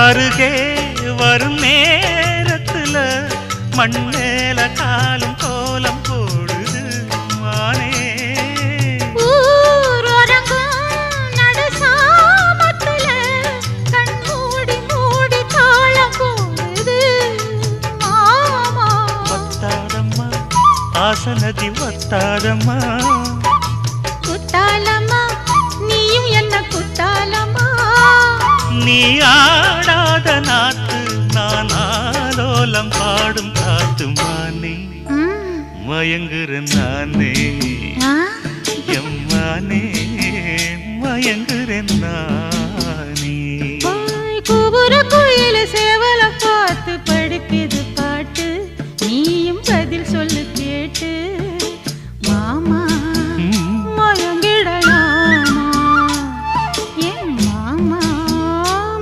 அருகே வரும் நேரத்துல மண்ணேல காலும் கோலம் போடுது மானே. வத்தாதம்மா ஆசனதி வத்தாதம்மா குத்தாலம்மா நீயும் என்ன குத்தாலம்மா. நீ ஆடாத நாத்து நான் ஆலோலம் பாடும் காத்து மானே மயங்குறேன் நானே எம்மானே மயங்குறேன் நான்.